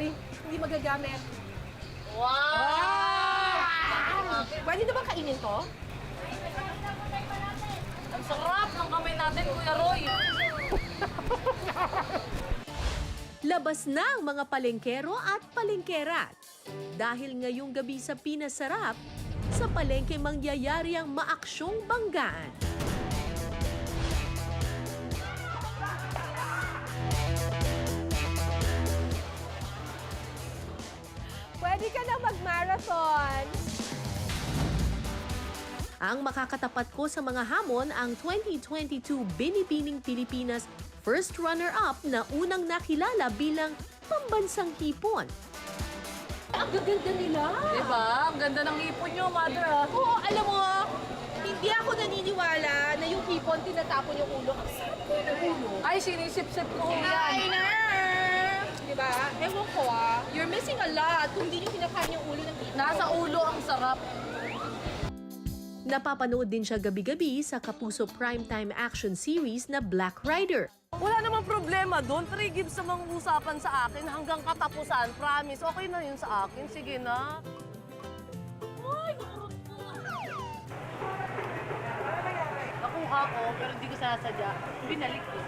sorry. Hindi magagamit. Wow! Pwede na ba kainin to? Ang sarap ng kamay natin, Kuya Roy. Labas na ang mga palengkero at palengkerat. Dahil ngayong gabi sa Pinasarap, sa palengke mangyayari ang maaksyong banggaan. Pwede ka na mag-marathon. Ang makakatapat ko sa mga hamon ang 2022 Binibining Pilipinas first runner-up na unang nakilala bilang pambansang hipon. Ang gaganda nila. Diba? Ang ganda ng ipon nyo, mother. Ah. Oo, alam mo, hindi ako naniniwala na yung hipon tinatapon yung ulo. Ang sarap ko yung ulo. Ay, sinisip-sip ko yan. Diba? Ewan ko You're missing a lot kung hindi nyo kinakain yung ulo ng hipon. Nasa ulo ang sarap. Napapanood din siya gabi-gabi sa Kapuso Primetime Action Series na Black Rider. Wala namang problema doon. 3 gives namang usapan sa akin hanggang katapusan. Promise, okay na yun sa akin. Sige na. Ay, nakurot ko. Nakuha ko, pero hindi ko sinasadya. Binalik ko.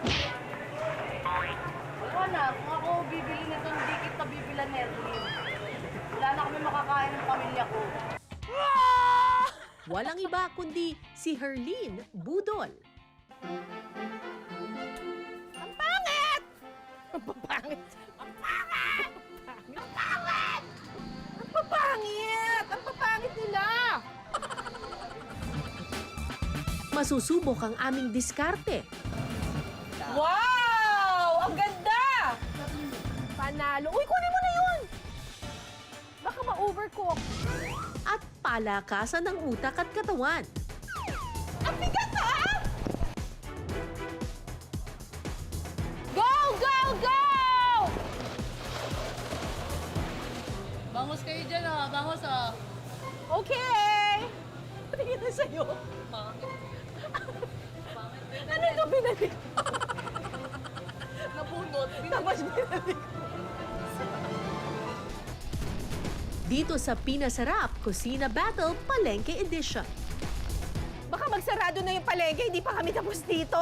Wala na. Kung ako bibili nito, hindi kita bibilan ni Erwin. Wala na kami makakain ng pamilya ko. Walang iba kundi si Herlene Budol. Ang pangit! Ang papangit! Ang pangit! Ang pangit! Ang papangit! Ang papangit nila! Masusubok ang aming diskarte. Wow! Ang ganda! Panalo. Uy, kunin mo na yun! Baka ma-overcook. At palakasan ng utak at katawan. Ang bigat ha! Go! Go! Go! Bangos kayo dyan ah. Bangos ah. Okay! Tingin na sa'yo. Ano ito binalik? Nabunot. Tapos binalik. Dito sa Pinasarap Kusina Battle Palengke Edition. Baka magsarado na yung palengke, hindi pa kami tapos dito.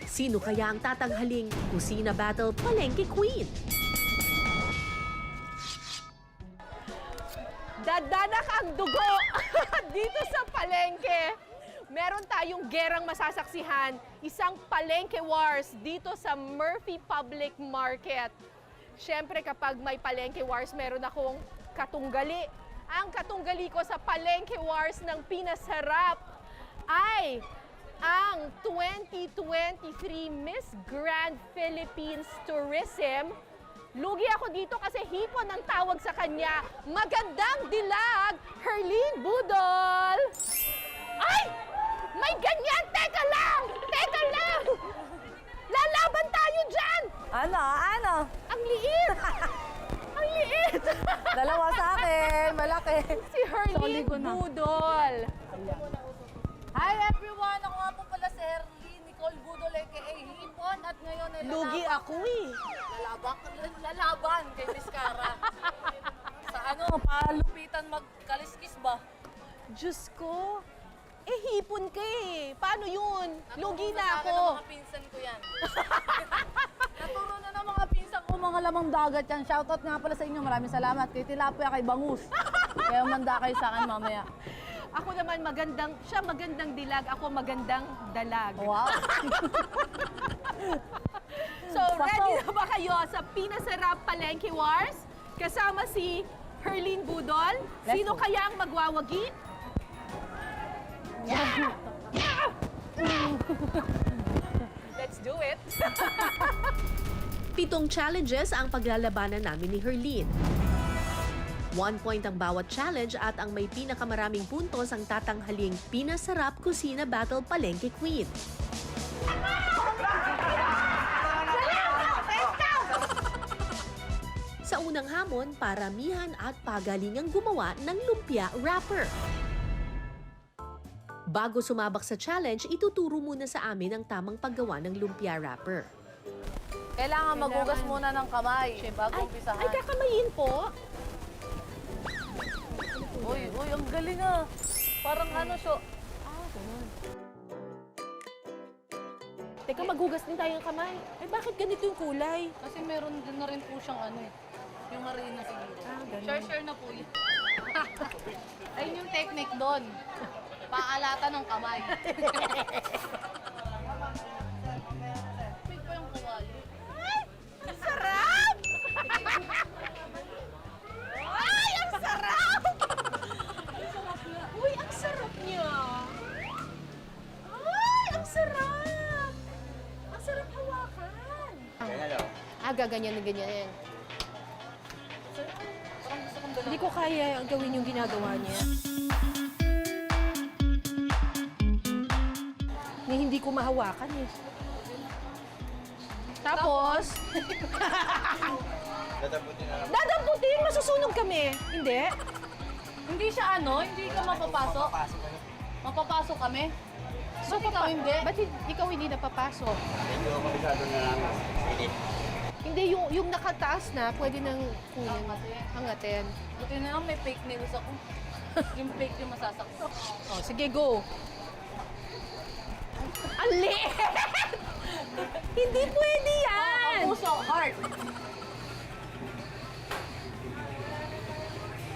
Sino kaya ang tatanghaling Kusina Battle Palengke Queen? Dadanak ang dugo dito sa palengke. Meron tayong gerang masasaksihan, isang palengke wars dito sa Murphy Public Market. Siyempre kapag may palengke wars, meron akong katunggali. Ang katunggali ko sa palengke wars ng Pinasarap ay ang 2023 Miss Grand Philippines Tourism. Lugi ako dito kasi hipon ang tawag sa kanya. Magandang dilag, Herlene Budol! Ay! May ganyan! Teka lang! Teka lang! Lalaban tayo dyan! Ano? Ano? Ang liit! Ang liit! Dalawa sa akin. Malaki. Si Herlene Budol. Hi everyone! Ako nga po pala si Herlene Nicole Budol aka Hipon at ngayon ay Lugi ako eh. lalaban kay Miss Cara. Sa ano, palupitan magkaliskis ba? Diyos ko. Eh, hipon ka eh. Paano yun? Lugi Naturo na sa akin ako. ng mga pinsan ko yan. Naturo na ng mga pinsan ko mga lamang dagat yan. Shoutout nga pala sa inyo. Maraming salamat. Kay Tilapia, kay Bangus. Kaya manda kayo sa akin mamaya. Ako naman siya magandang dilag, ako magandang dalag. Wow. So, ready na ba kayo sa Pinasarap Palengke Wars? Kasama si Herlene Budol. Let's Sino go. kaya ang magwawagi? Let's do it. 7 challenges ang paglalabanan namin ni Herlene. 1 point ang bawat challenge at ang may pinakamaraming puntos ang tatanghaling Pinasarap Kusina Battle Palengke Queen. Sa unang hamon, paramihan at pagalingang gumawa ng lumpia wrapper. Bago sumabak sa challenge, ituturo muna sa amin ang tamang paggawa ng lumpia wrapper. Kailangan magugas muna ng kamay bago Ay, umpisahan. kakamayin po. Uy, ang galing ah. Parang ano siya. Teka, maghugas din tayo ng kamay. Eh, bakit ganito yung kulay? Kasi meron din na rin po siyang ano eh. Yung harina siguro. ganun. Share na po yun. Ayun yung technique doon. Paalata ng kamay. Big pa yung kawali. Ang sarap! Ay, ang sarap! Uy, ang sarap niya. Ay, ang sarap! Ang sarap hawakan. Gaganyan na ganyan. Hindi ko kaya gawin yung ginagawa niya. Na hindi ko mahawakan eh. Tapos, dadamputin, masusunog kami. Hindi? Hindi siya ano, hindi ka mapapasok. Mapapasok kami. So, ikaw hindi? Ba't ikaw hindi napapasok? Medyo kabisado na namin. Init. Hindi, yung nakataas na, pwede nang kunin. Hangatin. Buti na lang may fake nails ako. Yung fake yung masasakto. Oh, sige, go. Ang liit! Hindi pwede yan! Puso, heart.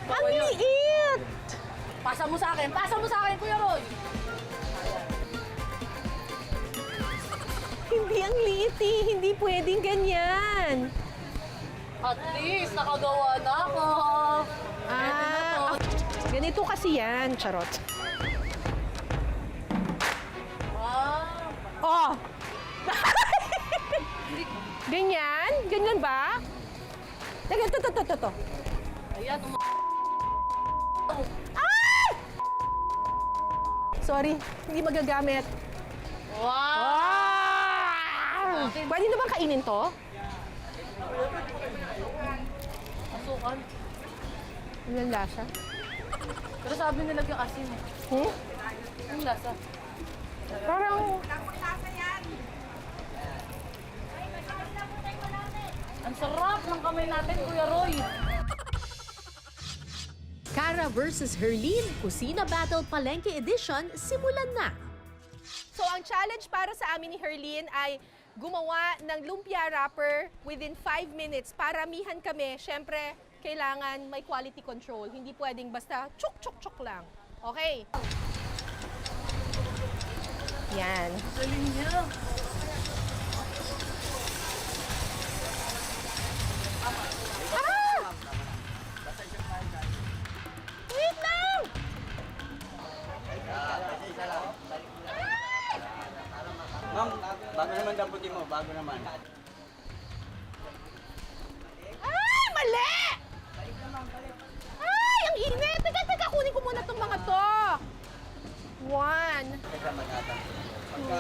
Ang liit! Pasa mo sa akin, Kuya Roy. Hindi ang liit eh. Hindi pwedeng ganyan. At least, nakagawa na ako. Ganito kasi yan, charot. Ah, Oh! Ganyan? Ganyan ba? Teka, to. ayan. Sorry, hindi magagamit. Wow! Pwede na bang kainin to? Asukan. Ilang lasa? Pero sabi nila yung asin eh. Hmm? Yung lasa. Parang, Ang sarap ng kamay natin, Kuya Roy. Cara versus Herlene, Kusina Battle Palengke Edition, simulan na! so ang challenge para sa amin ni Herlene ay gumawa ng lumpia wrapper within 5 minutes. Paramihan kami, syempre, kailangan may quality control. Hindi pwedeng basta chuk lang. Okay? Yan. Galing niya. Wait lang! Ma'am, bago naman damputin mo, bago naman. Ay, mali! Ay, ang init! Teka, kunin ko muna itong mga to. 1. Teka, mag-atang. Pagka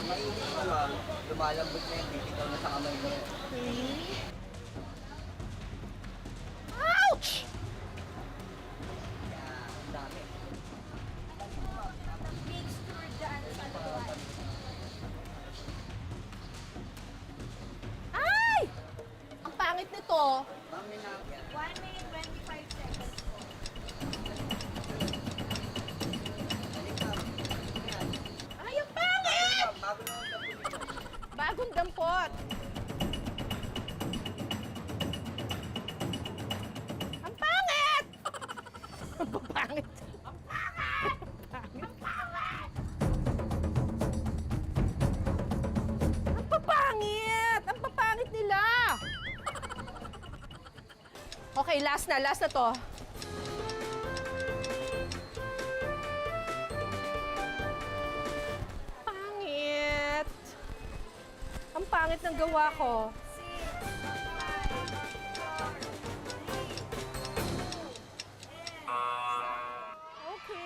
mainit mo lang, lumalambot na yung bibitaw na sa kamay mo. 3. Ouch! Ay! Ang pangit nito. Ma'am, may na... 1 minute, 25 seconds. Ay, ang pangit! Bago naman damputin mo. Bagong dampot. Ang pangit! Ang pangit. Ang pangit! Ang papangit! Ang papangit nila! Okay, last na to. Pangit! Ang pangit ng gawa ko. 6, 5,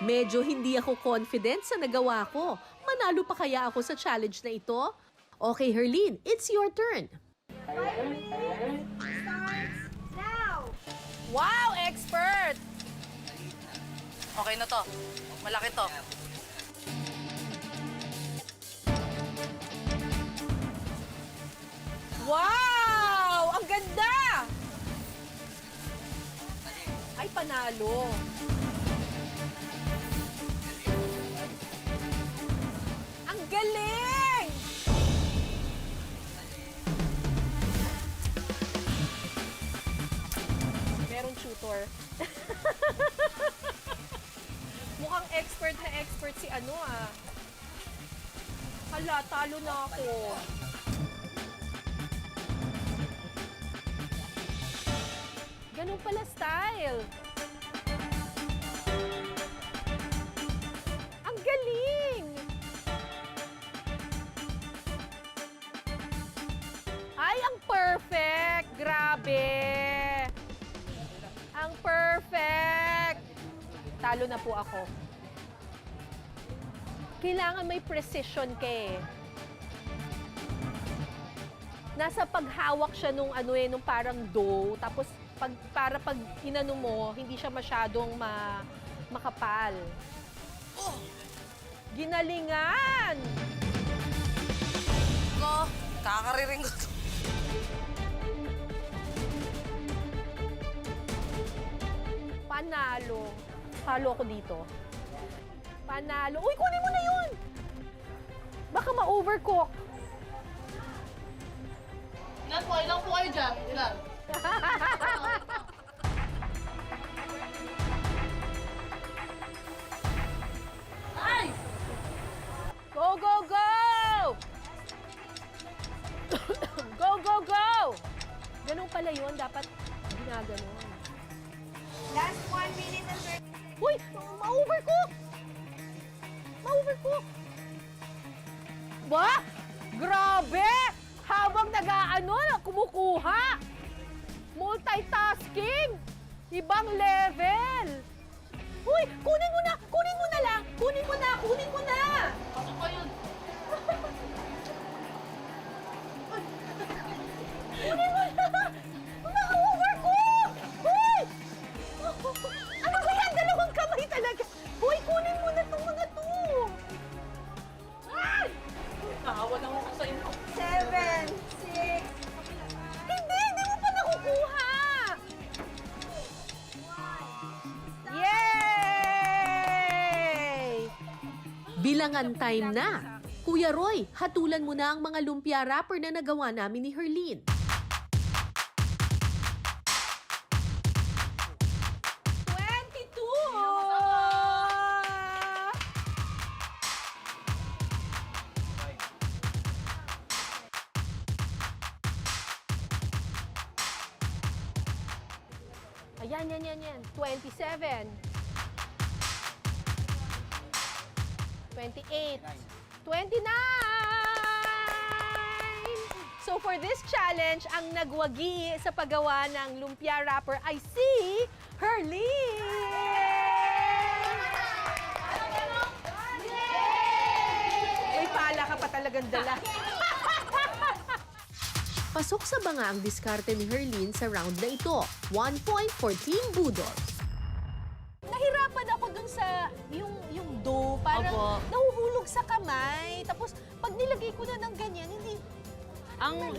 4, 3, Medyo hindi ako confident sa nagawa ko. Manalo pa kaya ako sa challenge na ito? Okay, Herlene, it's your turn. 5 minutes starts now. Wow, expert! Okay na to. Malaki to. Wow! Ang ganda! Ay, panalo. Ang galing! Merong tutor. Mukhang expert na expert si ano ah. Hala, talo na ako. Ganun pala style. Ang galing! Ay, ang perfect! Grabe! Ang perfect! Talo na po ako. Kailangan may precision ka eh. Nasa paghawak siya nung ano eh, nung parang dough. Tapos para pag inano mo, hindi siya masyadong makapal. Oh! Ginalingan! Ko, kakariring ko. Panalo. Talo ako dito. Panalo. Uy, kunin mo na yun! Baka ma-overcook. Ilan po kayo dyan? Ilan? Ay! Go, go, go! Go, go, go! Ganun pala yun. Dapat ginaganon. Last 1 minute and 30. Uy! Ma-overcook! Ma-overcook! Ba? Grabe! Habang nag-aano, kumukuha! Multitasking! Ibang level! Uy! Kunin mo na! Kunin mo na lang! Kunin mo na! Kunin mo na! Pasok ko yun. Kunin mo na! Ma-overcook! Uy! Ano ba yan? Dalawang kamay talaga! Uy! Kunin mo na itong mga to! Ay! Nakawa lang ako sa inyo. 7, 6, Hindi mo pa nakukuha! Yay! Bilangan time na. Kuya Roy, hatulan mo na ang mga lumpia wrapper na nagawa namin ni Herlene. Ayan, yan. 27. 28. 29! So for this challenge, ang nagwagi sa paggawa ng lumpia wrapper ay si Herlene! May pala ka pa talagang dala. Pasok sa banga ang diskarte ni Herlene sa round na ito. 1 point for Team Budol. Nahirapan ako dun sa yung dough. Parang Opo. nahuhulog sa kamay. Tapos pag nilagay ko na ng ganyan, hindi...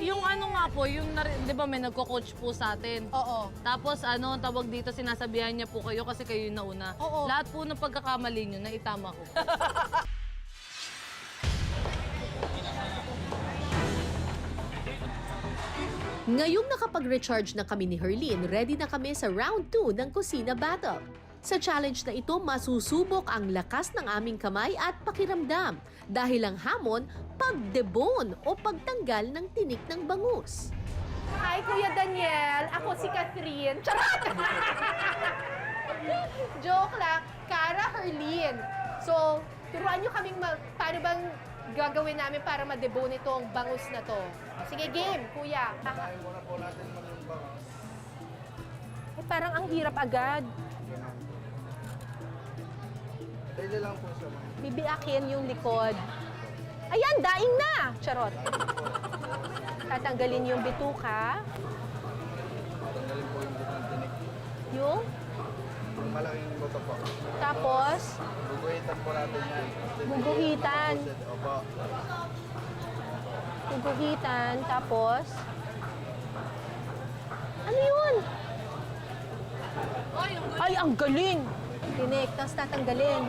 Yung ano nga po, yung, di ba may nagko-coach po sa atin? Oo. Tapos ano, tawag dito, sinasabihan niya po kayo kasi kayo yung nauna. Oo. Lahat po ng pagkakamali niyo, naitama ko. Ngayong nakapag-recharge na kami ni Herlene, ready na kami sa round 2 ng Kusina Battle. Sa challenge na ito, masusubok ang lakas ng aming kamay at pakiramdam dahil ang hamon, pagdebone o pagtanggal ng tinik ng bangus. Hi, Kuya Daniel. Ako si Catherine. Charot! Joke lang. Cara Herlene. So, turuan nyo kaming paano bang gagawin namin para ma-debone itong bangus na to. Sige, game, Kuya. Kaya muna po natin mag-imbang. Eh, parang ang hirap agad. Daily lang po siya. Bibiakin yung likod. Ayan, daing na! Charot. Tatanggalin yung bituka. Tanggalin po yung butang tinik. Yung, Yung malaking buto po. tapos, Guguhitan po natin yan. Guguhitan. Opo. guguhitan, tapos, Ay, ang galing! Tinik, tapos tatanggalin.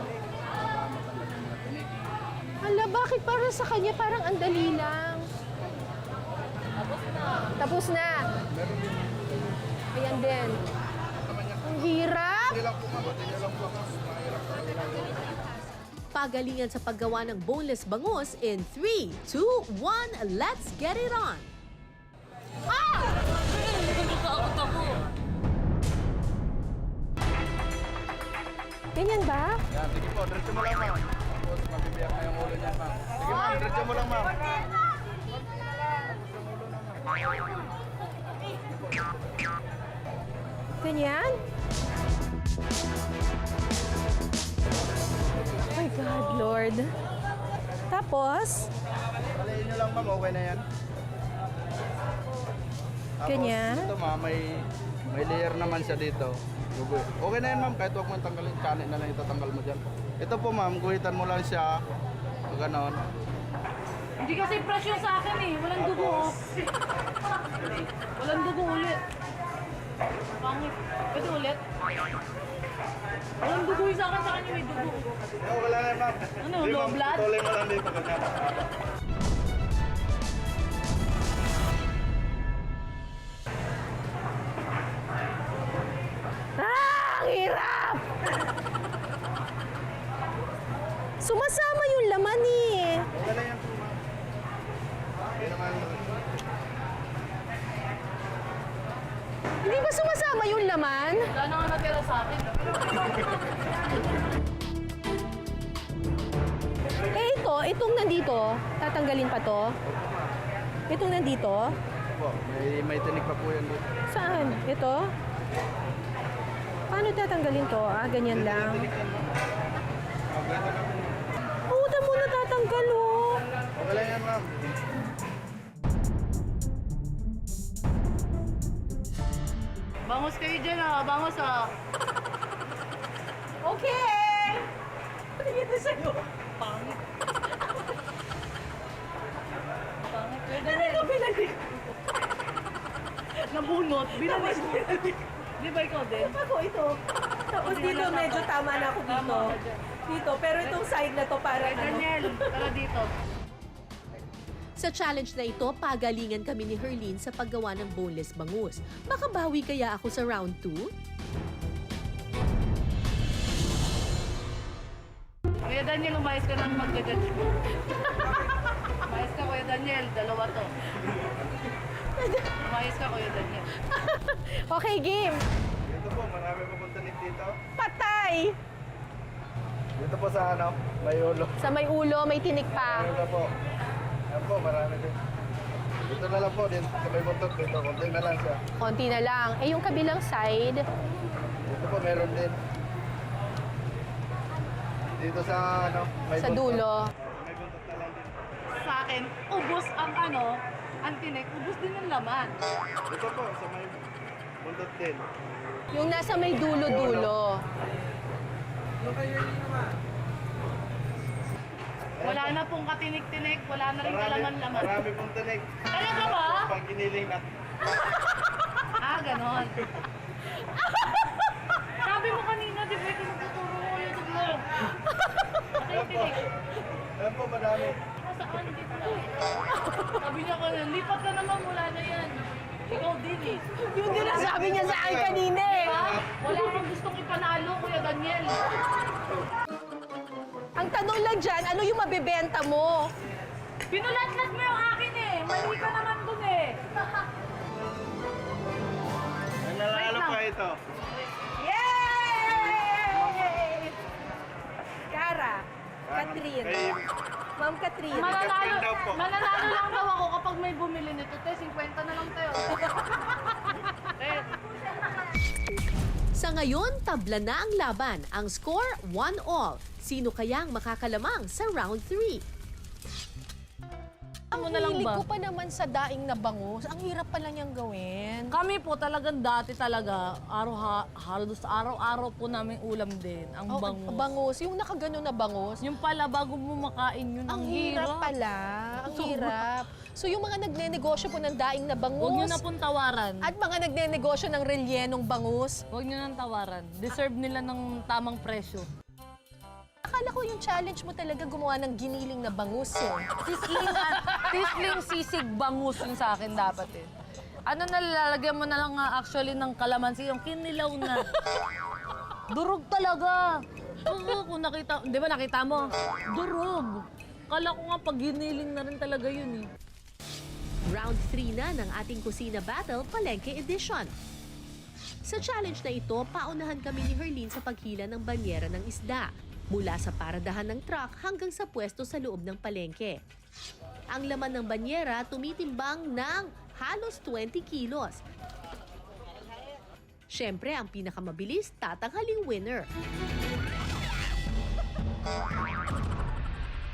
Hala, bakit parang sa kanya parang ang dali lang? Tapos na. Ayan din. Ang hirap! Pagalingan sa paggawa ng boneless bangus in 3, 2, 1, let's get it on! Ganyan ba? Yan, sige po, diretso mo lang, ma'am. Tapos, mabibiyak na yung ulo niyan, ma'am. Sige, ma'am, diretso mo lang, ma'am. Ganyan? Oh my God, Lord. Tapos, Palayin nyo lang, ma'am. Okay na yan. Tapos, Ganyan? Ito, ma'am, may layer naman siya dito. Gugu. Okay na yan, ma'am. Kahit huwag mo tanggalin. Kanin na lang itatanggal mo dyan. Ito po, ma'am. Guhitan mo lang siya. O ganon. Hindi kasi fresh yung sa akin eh. Walang dugo. Oh. Walang dugo ulit. Pangit. Pwede ulit? Walang dugo yung sa akin, sa kanya may dugo. Wala na, ma'am. Ano, Hindi, low ma'am. blood? Tuloy mo lang dito. Ganyan. ang hirap! Sumasama yung laman eh. Okay na yan po, ma'am. Hindi naman. Hindi ba sumasama yung laman? Wala na nga natira sa akin. Eh ito, itong nandito, tatanggalin pa to. Itong nandito, Po, may tinik pa po yan dito. saan? Ito? Paano tatanggalin to? Ah, ganyan lang. Okay na, ma'am. Puta mo natatanggal oh. Okay lang yan, ma'am. Bangos kayo dyan ah. Bangos ah. Okay! Tingin na sa'yo. Pangit. Pangit. Pwede Ano rin. ka pinalik? Nabunot. Binalis mo. Di ba ikaw din? Ako ito. Tapos dito medyo tama na ako dito. Tama ka dyan. Dito, pero itong side na to para Kay Daniel, tara dito. Sa challenge na ito, pagalingan kami ni Herlene sa paggawa ng boneless bangus. Makabawi kaya ako sa round 2? Kuya Daniel, umayos ka ng mag-judge mo. Umayos ka, Kuya Daniel. Dalawa to. Umayos ka, Kuya Daniel. Okay, game. Dito po, marami pupunta dito. Patay! Dito po sa ano, may ulo. Sa may ulo, may tinik pa. Ano na po? Yan po, marami din. Dito na lang po, din. Sa may buntot dito, konti na lang siya. Konti na lang. Eh, yung kabilang side, Dito po, meron din. Dito sa ano, may sa buntot. dulo. May buntot na lang din. Sa akin, ubos ang ano, ang tinik, ubos din ang laman. Dito po, sa may buntot din. Yung nasa may dulo-dulo. Wala na pong katinik-tinik, wala na rin kalaman-laman. Marami pong tinik. Talaga ba? Pag giniling na. Ah, ganon. Sabi mo kanina, di ba tinuturo mo yung dugo? Yan po. Katinik. Yan po, marami. Nasaan dito lang? Sabi niya kanina, lipat ka naman, wala na yan. Ikaw din eh. Yung din ang sabi niya sa akin kanina eh. Diba? Wala kang gustong ipanalo, Kuya Daniel. Ang tanong lang dyan, ano yung mabibenta mo? Pinulatlat mo yung akin eh. Mali ka naman dun eh. May nanalo pa ito. Yay! Kara, Catherine, Kay Ma'am Catherine. Mananalo, daw po. mananalo lang daw ako kapag may bumili nito. Te, 50 na lang tayo. Sa ngayon, tabla na ang laban. Ang score, 1-all. Sino kayang makakalamang sa round 3? Mo na lang hilig ba? ko pa naman sa daing na bangus. Ang hirap pala niyang gawin. Kami po talagang dati talaga, halos araw-araw po namin ulam din, ang Oh, bangus. bangus. Yung nakagano na bangus. Yung pala, bago mo makain yun, Ang hirap pala. Ang hirap. So yung mga nagnenegosyo po ng daing na bangus. Huwag nyo na pong tawaran. At mga nagnenegosyo ng relyenong bangus. Huwag nyo nang tawaran. Deserve nila ng tamang presyo. Akala ko yung challenge mo talaga gumawa ng giniling na bangus eh. Tisling sisig bangus yung sa akin dapat eh. Ano nalalagyan mo na lang actually ng kalamansi, yung kinilaw na. Durog talaga. Oo, kung nakita, di ba nakita mo? Durog. Kala ko nga pag giniling na rin talaga yun eh. Round 3 na ng ating Kusina Battle Palengke Edition. Sa challenge na ito, paunahan kami ni Herlene sa paghila ng banyera ng isda. Mula sa paradahan ng truck hanggang sa pwesto sa loob ng palengke. Ang laman ng banyera tumitimbang ng halos 20 kilos. Siyempre, ang pinakamabilis, tatanghaling winner.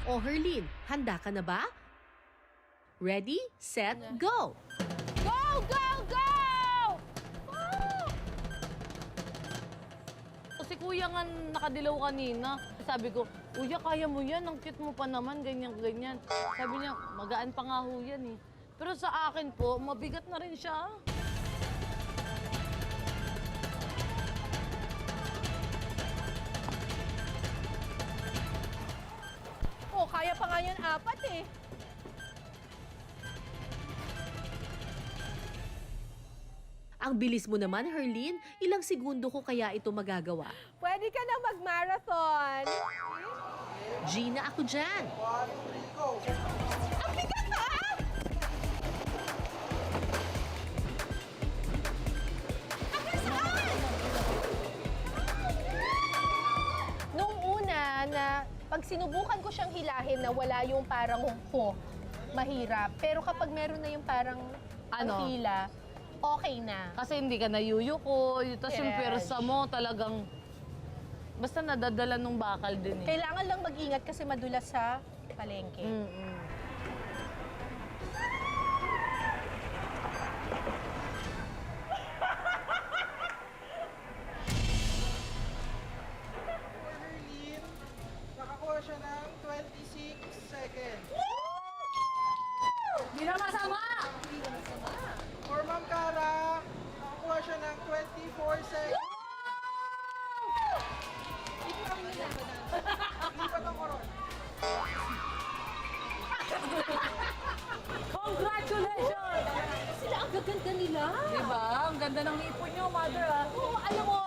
O Herlene, handa ka na ba? Ready, set, go! Go! Go! Go! Si kuya nga nakadilaw kanina. Sabi ko, kuya, kaya mo yan. Ang cute mo pa naman, ganyan-ganyan. Sabi niya, magaan pa nga ho yan eh. Pero sa akin po, mabigat na rin siya. Oh, kaya pa nga yan 4 eh. Ang bilis mo naman, Herlene. Ilang segundo ko kaya ito magagawa? Pwede ka na mag-marathon. Gina, ako dyan. Ang bigat ha! Hanggang saan? Nung una na pag sinubukan ko siyang hilahin na wala yung parang mahirap. Pero kapag meron na yung parang Ano? ang hila, okay na. Kasi hindi ka nayuyuko. Tapos yung Yes. pwersa mo talagang... Basta nadadala nung bakal din eh. Kailangan lang mag-ingat kasi madulas sa palengke. Mm-mm. Herlene, nakakuha siya ng 26 seconds. Hindi na masama! For Ma'am Cara, nakakuha siya ng 24 seconds. Lipat ang koron. Congratulations! Sila ang gaganda nila. Diba? Ang ganda ng ipon nyo, mother ah. Oo, alam mo,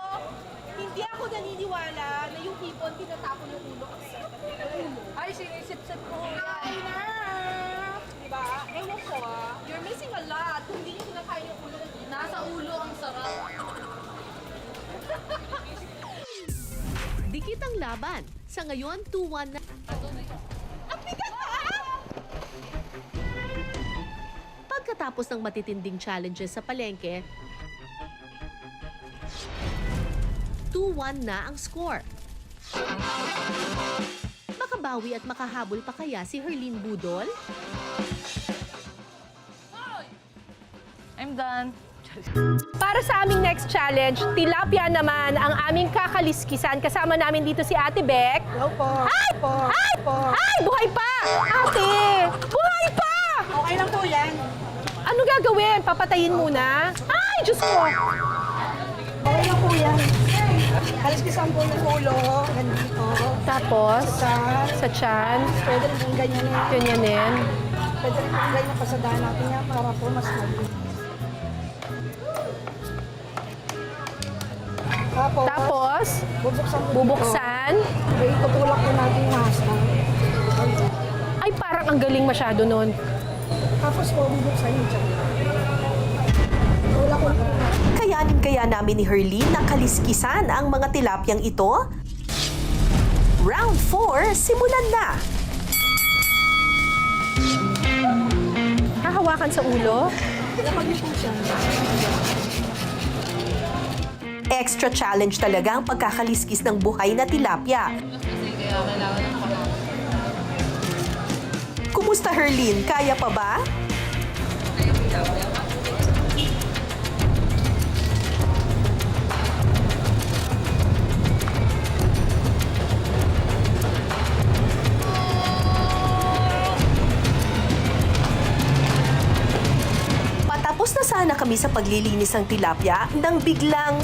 hindi ako naniniwala na yung hipon tinatapon yung ulo. Ang sarap ng ulo. Ay, sinisip-sip ko. Kainer! Diba? Ewan ko you're missing a lot. Kung hindi nyo kinakain yung ulo. Nasa ulo ang sarap. Dikit ang laban. Sa ngayon, 2-1 na. Ang bigat ha! Pagkatapos ng matitinding challenges sa palengke, 2-1 na ang score. Makabawi at makahabol pa kaya si Herlene Budol? I'm done. Para sa aming next challenge, tilapia naman ang aming kakaliskisan. Kasama namin dito si Ate Beck. Hello po. Ay! Ay! Ay! Buhay pa! Ate! Buhay pa! Okay lang po yan. Ano gagawin? Papatayin muna? Ay! Diyos ko! Okay lang po yan. Kaliskisan po yung ulo, nandito. Tapos, sa tiyan, Pwede rin pong ganyan eh. ganyanin. Pwede rin pong ganyan pasadahan natin yan para po mas mabilis. Tapos, Bubuksan po bubuksan. dito. Okay, tutulak po natin yung hasa. Ay, parang ang galing masyado nun. Tapos po, bubuksan yung tiyan. Tulak ko po. Kayanin kaya namin ni Herlene na kaliskisan ang mga tilapyang ito? Round 4, simulan na! Hahawakan sa ulo. Extra challenge talaga ang pagkakaliskis ng buhay na tilapia. Kamusta, Herlene? Kaya pa ba? Patapos na sana kami sa paglilinis ng tilapia nang biglang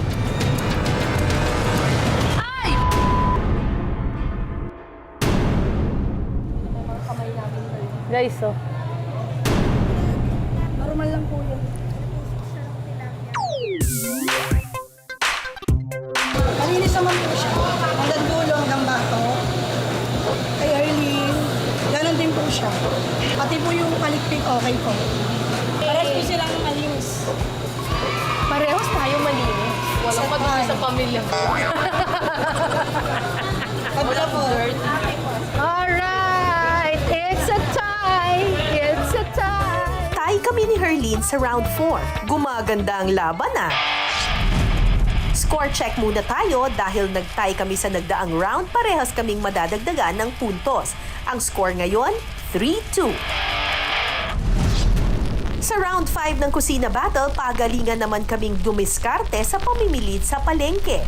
Guys, oh. Normal lang po yun. Malinis naman po siya. Hanggang dulo, hanggang bato. Kay Arlene, ganun din po siya. Pati po yung palikpik, okay po. Parehas po silang malinis. Parehos tayo malinis. Walang madumi sa pamilya. Kabila po. Alright, it's a tie! It's a tie! tie kami ni Herlene sa round 4. Gumaganda ang laban ah. Score check muna tayo dahil nag-tie kami sa nagdaang round, parehas kaming madadagdagan ng puntos. Ang score ngayon, 3-2. Sa round 5 ng Kusina Battle, pagalingan naman kaming dumiskarte sa pamimilit sa palengke.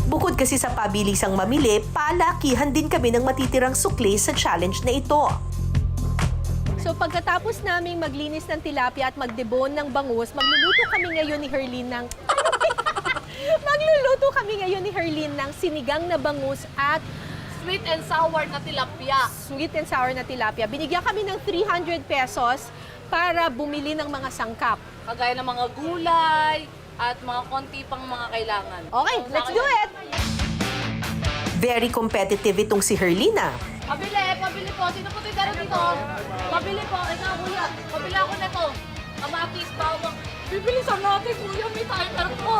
Bukod kasi sa pabilisang mamili, palakihan din kami ng matitirang sukli sa challenge na ito. So pagkatapos naming maglinis ng tilapia at magdebon ng bangus, magluluto kami ngayon ni Herlene ng sinigang na bangus at Sweet and sour na tilapia. sweet and sour na tilapia. Binigyan kami ng 300 pesos para bumili ng mga sangkap. Kagaya ng mga gulay at mga konti pang mga kailangan. Okay, let's do it! Very competitive itong si Herlene ah. Pabili po. Sino po tindero dito? Pabili po. Ikaw, kuya. Pabili ako nito. Kamatis, bawang. Bibilisan natin, kuya. May timer po.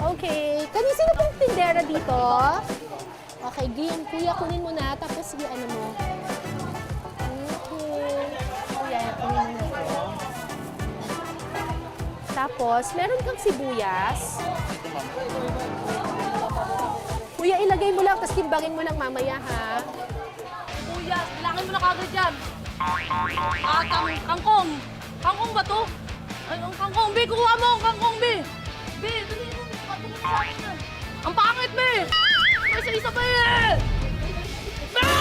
Okay, sino pong tindera dito? Okay, Gian, kuya, kunin mo na. Tapos, sige, ano mo. Okay. Kuya, kunin mo na to. Tapos, meron kang sibuyas. Kuya, ilagay mo lang, tapos timbangin mo lang mamaya, ha? Kuya, bilangin mo na kagad yan. Kangkong. Kangkong ba to? Ay, ang kangkong. Be, kuha mo ang kangkong, Be. Be, dali mo. Patulong sa akin yan. Ang pangit, Be. May isa-isa pa eh. Be!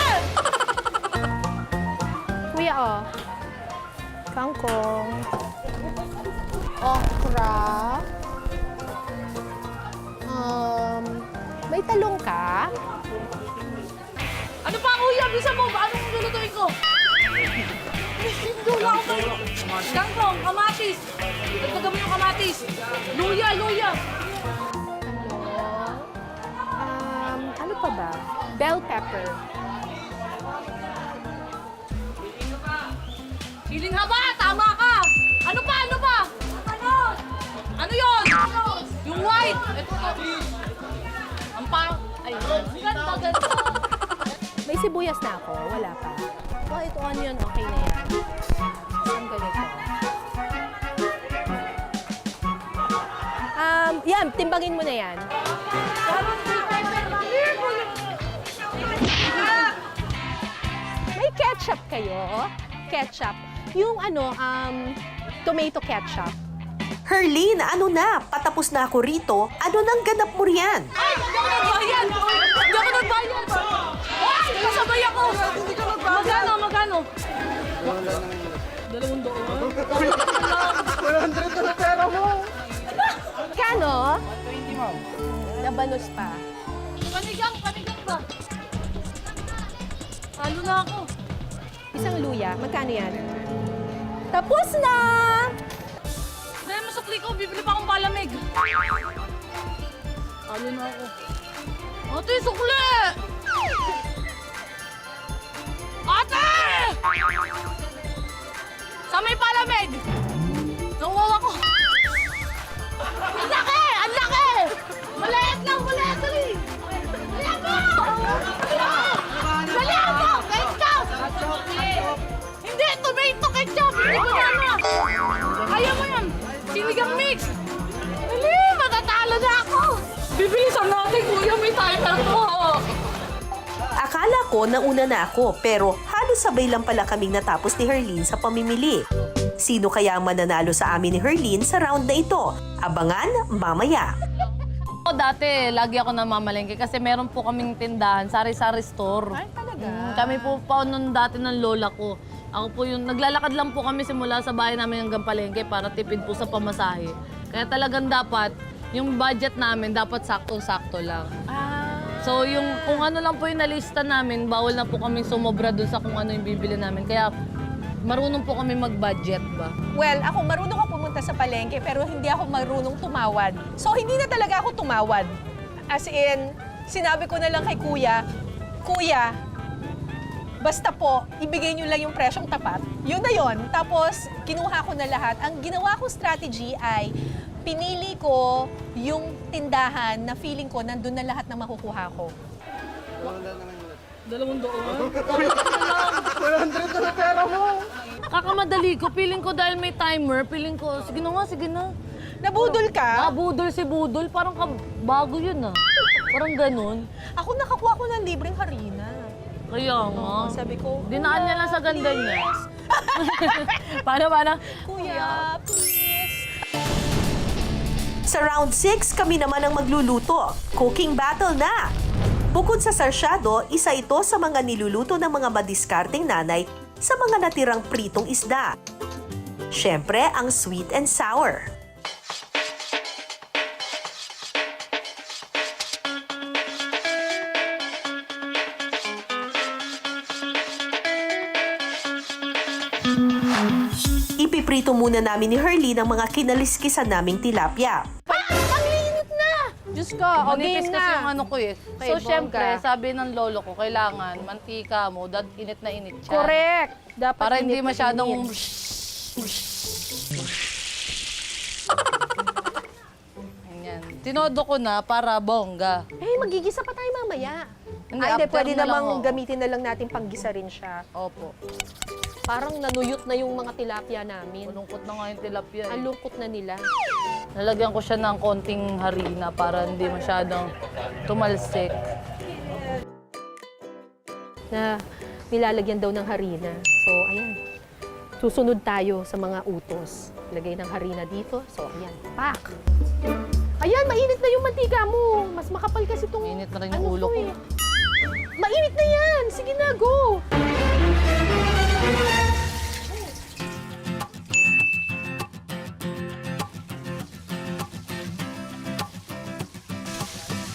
Kuya, oh. Kangkong. Okra. May talong ka? Ano pa, kuya? Bisa mo. Anong lulutuin ko? Hindi lang ako. Kangkong, kamatis. Dagdagan mo yung kamatis. Luya. Ano pa ba? Bell pepper. Siling haba, tama ka. Ano pa? Ano yun? Yung white. Ito. Ang pang... Ay, ganda. May sibuyas na ako. Wala pa. Oh, ito onion. Okay na yan. Saan ganito? Yan. Timbangin mo na yan. May ketchup kayo? Ketchup. Yung tomato ketchup. Herlene, ano na? Patapos na ako rito. Ano nang ganap mo riyan? Ay, hindi ako nagbayad! Ay, kasabay ako! Magkano? 200. Kano? 20, ma'am. Nabanos pa. Panigang ba? Talo na ako. Isang luya. Magkano yan? Tapos na! Dahil masukli ko, bibili pa akong palamig. Talo na ako. Ate, sukli! Ate! Sa may palamig! Nakuwawa ko. Ang laki! Maliit lang! Dali! Dali ako! Ketchup! Hindi! Tomato ketchup! Hindi banana! Kaya mo yan! Sinigang mix! Dali! Matatalo na ako! Bibilisan natin, kuya! May timer po! Akala ko nauna na ako pero halos sabay lang pala kaming natapos ni Herlene sa pamimili. Sino kaya ang mananalo sa amin ni Herlene sa round na ito? Abangan mamaya. Dati, lagi ako namamalengke kasi meron po kaming tindahan, sari-sari store. Ay, talaga? Kami po pa noon dati ng lola ko. Ako po yung, naglalakad lang po kami simula sa bahay namin hanggang palengke para tipid po sa pamasahe. Kaya talagang dapat, yung budget namin dapat sakto-sakto lang. So yung kung ano lang po yung nalista namin, bawal na po kami sumobra dun sa kung ano yung bibili namin. Kaya marunong po kami mag-budget ba. Well, ako marunong ako pumunta sa palengke pero hindi ako marunong tumawad. So hindi na talaga ako tumawad. As in, sinabi ko na lang kay Kuya, Kuya, basta po, ibigay niyo lang yung presyong tapat. Yun na yun. Tapos, kinuha ko na lahat. Ang ginawa ko strategy ay pinili ko yung tindahan na feeling ko nandun na lahat na makukuha ko. Kakamadali ko, feeling ko dahil may timer, feeling ko, sige na nga, sige na. Nabudol ka? Budol si Budol, parang bago yun ah. Parang ganun. Ako nakakuha ko ng libreng harina. Kaya nga. Sabi ko, Dinaan niya lang sa ganda niya. Paano? Kuya, please. Sa round 6, kami naman ang magluluto. Cooking battle na! Bukod sa sarsyado, isa ito sa mga niluluto ng mga madiskarteng nanay sa mga natirang pritong isda. Siyempre, ang sweet and sour. Ipiprito muna namin ni Herlene ang mga kinaliskisan naming tilapia. Panginit na! Diyos ko, o Manipis game kasi na. yung ano ko eh. Okay, So, bongga. syempre, sabi ng lolo ko, kailangan mantika mo, init na init siya. Correct. Dapat Para hindi init na masyadong... init. Ayan. Tinodo ko na para bongga. Eh, magigisa pa tayo mamaya. Hindi, Hindi, after pwede na lang, namang oo. gamitin na lang natin panggisa rin siya. Opo. Parang nanuyot na yung mga tilapia namin. Malungkot na nga yung tilapia Ang eh. lungkot na nila. Nalagyan ko siya ng konting harina para hindi masyadong tumalsik. Na nilalagyan daw ng harina. So, ayan. Susunod tayo sa mga utos. Lagay ng harina dito. So, ayan. Pak! Ayan, mainit na yung mantika mo. Mas makapal kasi itong... Mainit na rin yung ulo ko. Mainit na yan! Sige na, go!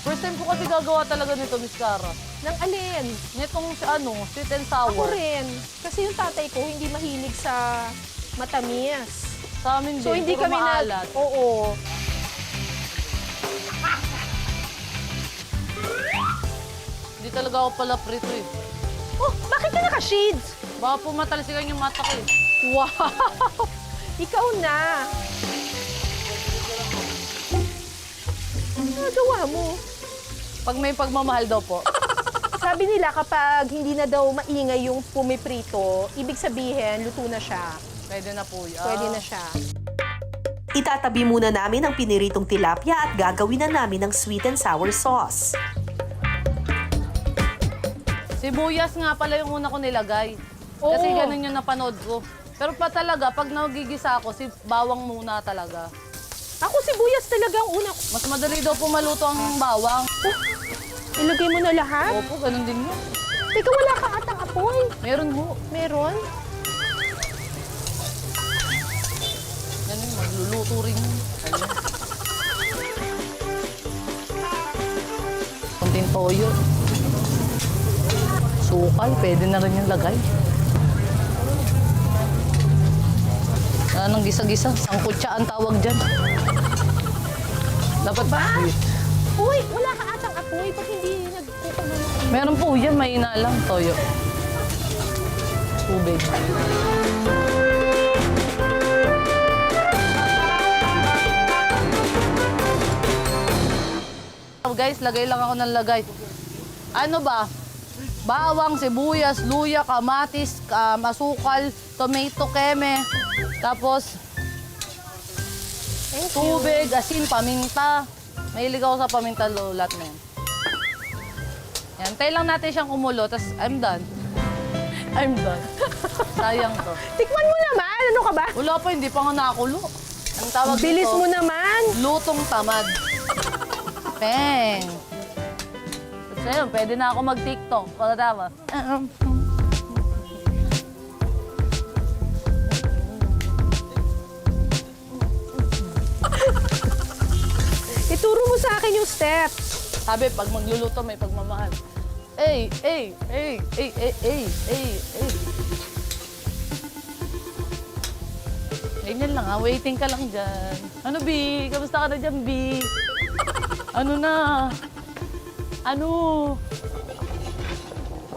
First time ko kasi gagawa talaga nito, Miss Cara. Nang alin? Nitong sweet and Ako sour. rin. Kasi yung tatay ko hindi mahilig sa matamis. Sa amin So, din, hindi puro kami maalat. Oo. Hindi talaga ako pala prito eh. Oh, bakit ka naka-shades? Baka pumatalsikan yung mata ko eh. Wow! Ikaw na. Nagawa mo. Pag may pagmamahal daw po. Sabi nila kapag hindi na daw maingay yung pumiprito, ibig sabihin, luto na siya. Pwede na po yan. Pwede na siya. Itatabi muna namin ang piniritong tilapia at gagawin na namin ng sweet and sour sauce. Sibuyas nga pala yung una ko nilagay. Kasi Oo. ganun yung napanood ko. Pero pa talaga, pag nagigisa ako, si bawang muna talaga. Ako sibuyas talaga ang una. Mas madali daw po maluto ang bawang. Ilagay mo na lahat? Opo, ganun din yun. Teka, wala ka atang apoy. Meron ho. Meron? Ganun, magluluto rin yun. Ayun. Kunting toyo. Sukal, pwede na rin yung lagay. Anong gisa-gisa? Sangkutsa ang tawag dyan. Dapat ba? Uy, wala ka atang apoy. Pag hindi nagkukulo ng Meron po yan, mahina lang. Toyo. Tubig. Guys, lagay lang ako ng lagay. Ano ba? Bawang, sibuyas, luya, kamatis, asukal, tomato, keme. Tapos, tubig, asin, paminta. Mahilig ako sa paminta, lahat na yan. Yan, tayo lang natin siyang kumulo, tapos I'm done. I'm done. Sayang to. Tikman mo naman! Ano ka ba? Wala pa, hindi pa nga nakakulo. Ang tawag Bilis dito, mo naman! lutong tamad. Peng. So yun, pwede na ako mag-TikTok. Pagkatapos. Ituro mo sa akin yung steps. Sabi, pag magluluto, may pagmamahal. Ay, ay, ay, ay, ay, ay, ay, ay. Ganyan lang ha, waiting ka lang dyan. Ano, B? Kamusta ka na dyan, B? Ano na? Ano?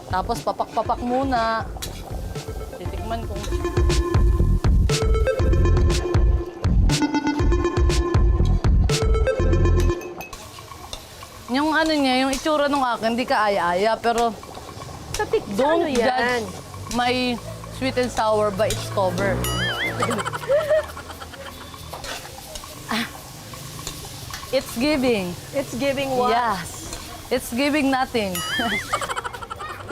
Tapos papak-papak muna. Titikman kung... Yung ano niya, yung itsura nung akin, hindi ka aya-aya, pero Sa TikTok, don't ano yan? judge my sweet and sour by its cover. Ah. It's giving. It's giving what? Yes. It's giving nothing.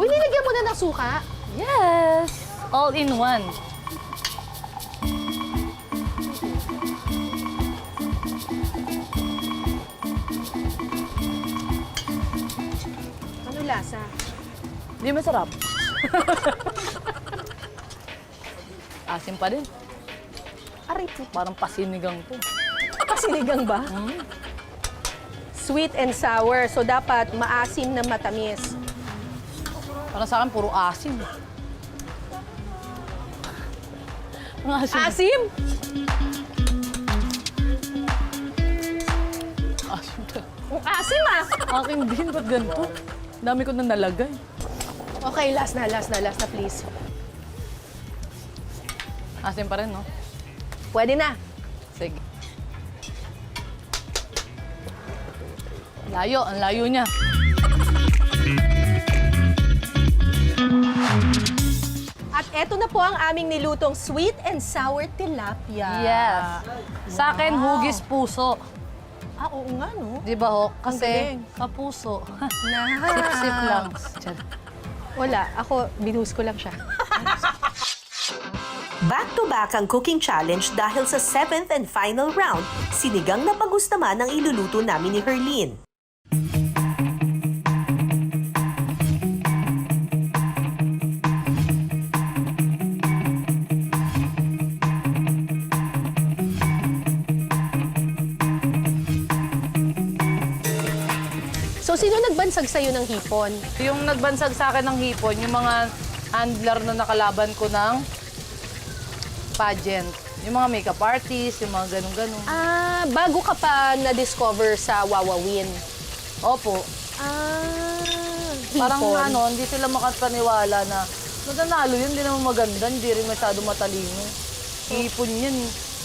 Uy, nilagyan mo na ng suka. Yes. All in one. Ano lasa? Di masarap. Asim pa din. Aray, Parang pasinigang to. pasinigang ba? Sweet and sour. So, dapat maasim na matamis. Para sa akin, puro asim. Ang asim. Asim? Asim ka. Ang asim ah! Akin din, ba't ganito? Dami ko na nalagay. Okay, last na, please. Asim pa rin, no? Pwede na. Sige. Layo, ang layo niya. At eto na po ang aming nilutong sweet and sour tilapia. Yes. Sa akin, hugis puso. Ah, oo nga, no? Di ba ho? Ang Kasi galing. kapuso. Nice. Sip-sip lang. Tiyan. Wala, ako, binuhos ko lang siya. Back-to-back ang cooking challenge dahil sa 7th and final round, sinigang na pagus naman ang iluluto namin ni Herlene. So, sino nagbansag sa'yo ng hipon? Yung nagbansag sa akin ng hipon, yung mga handler na nakalaban ko ng pageant. Yung mga makeup artist, yung mga ganun-ganun. Ah, bago ka pa na-discover sa Wawawin. Opo. Ah, Parang hipon. ano, hindi sila makapaniwala na nanalo yun, hindi naman maganda, hindi rin masyado matalino. Hipon yun.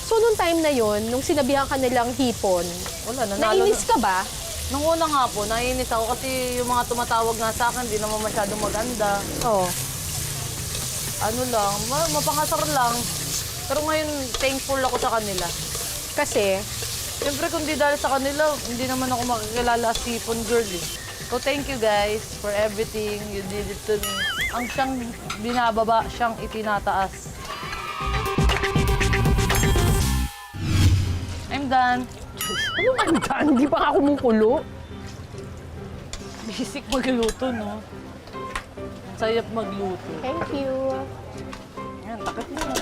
So, nung time na yon, nung sinabihan ka nilang hipon, Wala, nanalo. nainis ka ba? Nung una nga po, naiinis ako kasi yung mga tumatawag nga sa akin, hindi naman masyado maganda. Oo. Ano lang, mapangasar lang. Pero ngayon, thankful ako sa kanila. Kasi, Siyempre, kung di dahil sa kanila, hindi naman ako makikilala as hipon girl eh. So, thank you guys for everything you did it to me. Ang siyang binababa, siyang itinataas. I'm done. anong andan? Hindi pa ka kumukulo. Basic magluto, no? Ang sayap magluto. Thank you. Yan, takip mo na.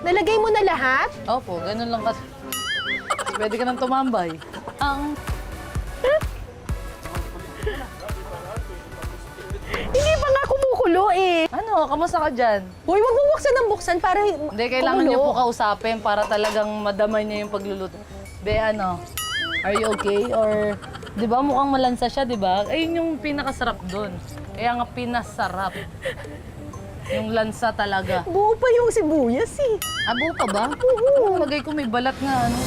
Nalagay mo na lahat? Opo, ganun lang kasi. Pwede ka nang tumambay. Ang Hindi pa nga kumukulo eh. ano, kamusta ka dyan? Hoy, wag mo buksan ng buksan para Hindi, kailangan niyo po kausapin para talagang madamay niya yung pagluluto. Be, ano, are you okay? Or, di ba mukhang malansa siya, di ba? Ayun yung pinakasarap doon. Kaya nga pinasarap. Yung lansa talaga. Buo pa yung sibuyas eh. Abo pa ba? Oo. Lagay ko may balat nga, ano.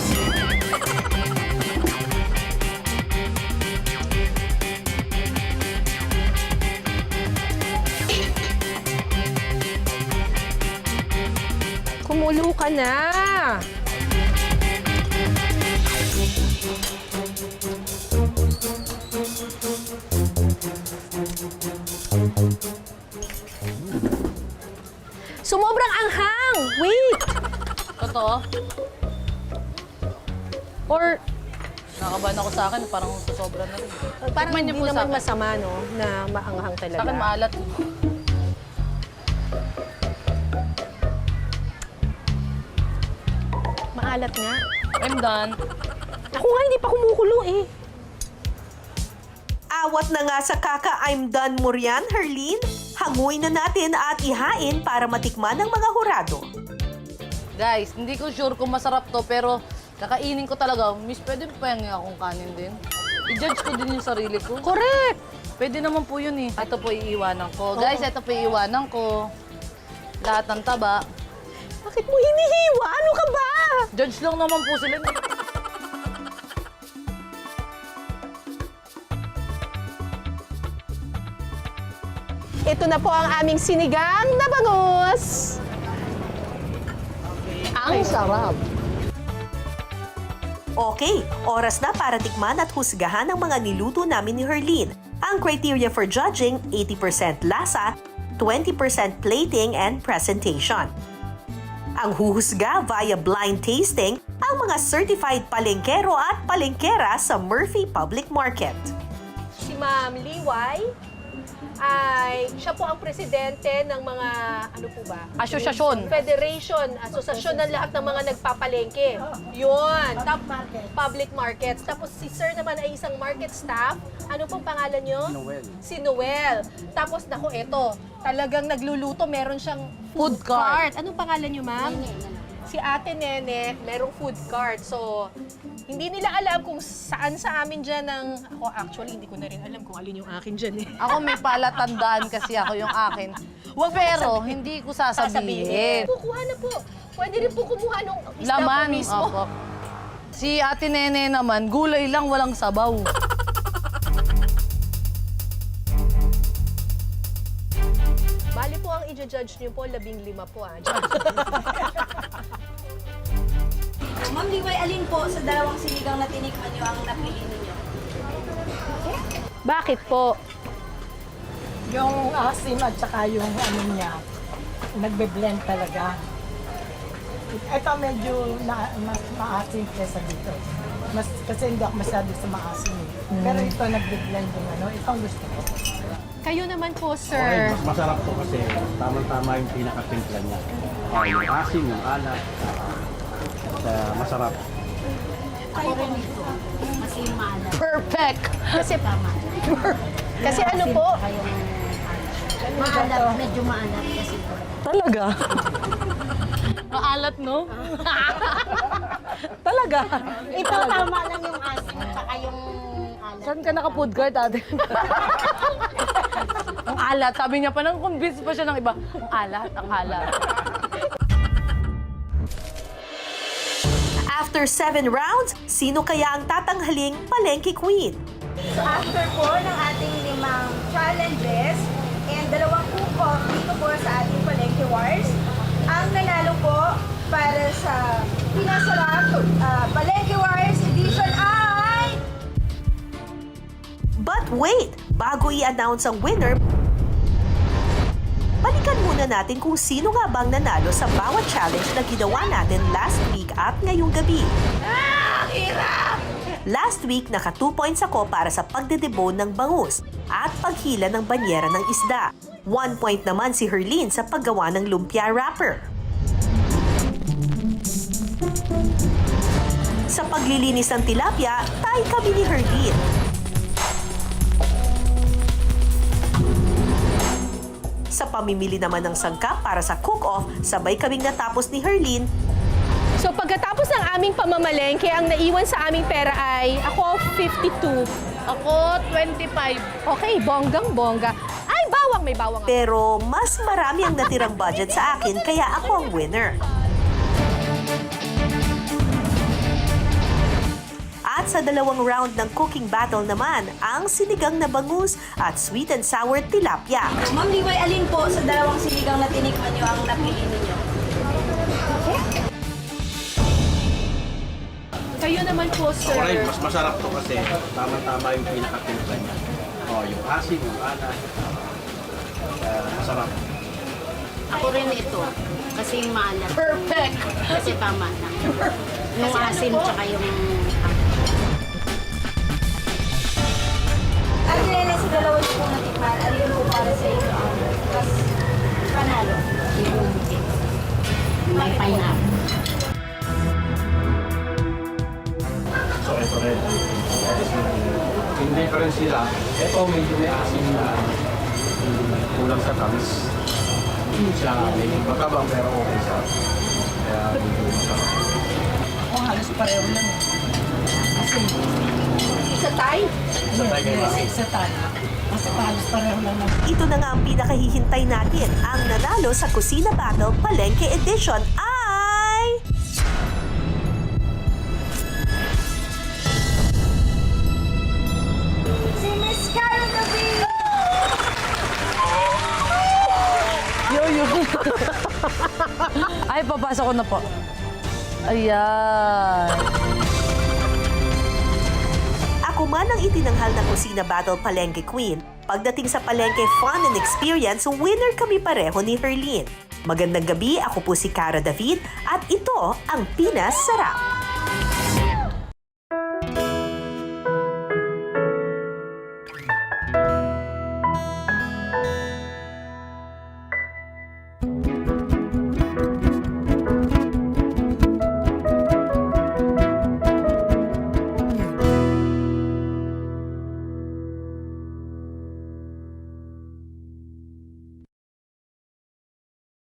Kumulo ka na. maanghang! Wait! Totoo? Or, nakabahan ako sa akin, parang sobra na rin. Parang Tikman niyo hindi po sa naman akin. masama, no? Na maanghang Sa talaga. akin maalat. Maalat nga. I'm done. Ako nga, hindi pa kumukulo eh. Awat na nga sa kaka I'm done mo riyan, Herlene. Hanguin na natin at ihain para matikman ng mga hurado. Guys, hindi ko sure kung masarap to, pero kakainin ko talaga. Miss, pwede pa yung akong kanin din? I-judge ko din yung sarili ko. Correct! Pwede naman po yun eh. Ito po iiwanan ko. Guys, ito po iiwanan ko. Lahat ng taba. Bakit mo hinihiwa? Ano ka ba? Judge lang naman po sila. Ito na po ang aming sinigang na bangus. Ang sarap. Okay, oras na para tikman at husgahan ang mga niluto namin ni Herlene. Ang criteria for judging, 80% lasa, 20% plating and presentation. Ang huhusga via blind tasting, ang mga certified palengkero at palengkera sa Murphy Public Market. Si Ma'am Liway ay siya po ang presidente ng mga, ano po ba? Asosyasyon. Asosasyon ng lahat ng mga nagpapalengke. Yun. Public markets. Tapos si Sir naman ay isang market staff. Ano pong pangalan nyo? Noel. Si Noel. Tapos, naku, eto. Talagang nagluluto. Meron siyang Food cart. Anong pangalan nyo, ma'am? Si Ate Nene, merong food cart. So, hindi nila alam kung saan sa amin dyan ang... Ako actually, hindi ko na rin alam kung alin yung akin dyan eh. Ako may palatandaan kasi ako yung akin. Pero hindi ko sasabihin. Kukuha na po. Pwede rin po kumuha nung isda po Laman. mismo. Opo. Si Ate Nene naman, gulay lang, walang sabaw. Bali po ang i-judge niyo po, 15 po ah. Ma'am Liway, alin po sa dalawang sinigang na tinikman niyo ang napili ninyo? Bakit po? Yung asim at saka yung ano niya, nagbe-blend talaga. Ito medyo mas maasim kesa dito. Kasi hindi ako masyado sa maasim. Pero ito nagbe-blend yung ano, ito ang gusto ko. Kayo naman po, Okay, sir. mas masarap po kasi tamang-tama yung pinaka-timpla niya. Yung asim, yung alat, masarap. Ako rin ito. Kasi maalat. Perfect! Kasi ano po? Maalat, medyo maalat kasi ito. Talaga? Maalat, no? Talaga? Ito tama lang yung asim at saka yung alat. Saan ka naka-food cart, ate? Ang alat. Sabi niya pa, nang convince pa siya ng iba. Ang alat, ang alat. After 7 rounds, sino kaya ang tatanghaling palengke queen? So after po ng ating 5 challenges and 2 cook-off dito po sa ating Palengke Wars, ang nanalo po para sa pinasarap Palengke Wars edition ay... But wait, bago i-announce ang winner, balikan muna natin kung sino nga bang nanalo sa bawat challenge na ginawa natin last week at ngayong gabi. Last week, naka 2 points ako para sa pagdedebone ng bangus at paghila ng banyera ng isda. 1 point naman si Herlene sa paggawa ng lumpia wrapper. Sa paglilinis ng tilapia, tay kami ni Herlene. Sa pamimili naman ng sangkap para sa cook-off, sabay kaming natapos ni Herlene. So pagkatapos ng aming pamamalengke, ang naiwan sa aming pera ay ako 52. Ako, 25. Okay, bonggang-bongga. Ay, bawang, may bawang ako. Pero mas marami ang natirang budget sa akin kaya ako ang winner. At sa 2 round ng cooking battle naman, ang sinigang na bangus at sweet and sour tilapia. Ma'am Liway, alin po sa dalawang sinigang na tinikman niyo ang napili ninyo? Kayo naman po, sir. Okay, mas masarap to kasi tamang-tama yung pinaka-timpla niya. Yung asim, yung alat, masarap. Ako rin ito. Kasi yung maalat. Perfect! Kasi tama na. Yung asin tsaka yung... At nila sa dalawa niyo pong natikman, ano yun po para sa inyo? Mas panalo. May pineapple. So ito rin. Hindi pa rin sila. Ito medyo may asin na kulang sa tamis. Hindi siya medyo magkabang pero okay siya. Kaya medyo masarap. Halos pareho lang. Sa Thai? Sa tayo kayo ba? Sa tayo. Kasi halos pareho lang. Ito na nga ang pinakahihintay natin. Ang nanalo sa Kusina Battle Palengke Edition ay... Si Miss Cara David! Ay, papasok ko na po. Ayan. Ako man ang itinanghal ng Kusina Battle Palengke Queen. Pagdating sa Palengke Fun and Experience, winner kami pareho ni Herlene. Magandang gabi, ako po si Cara David at ito ang Pinas Sarap.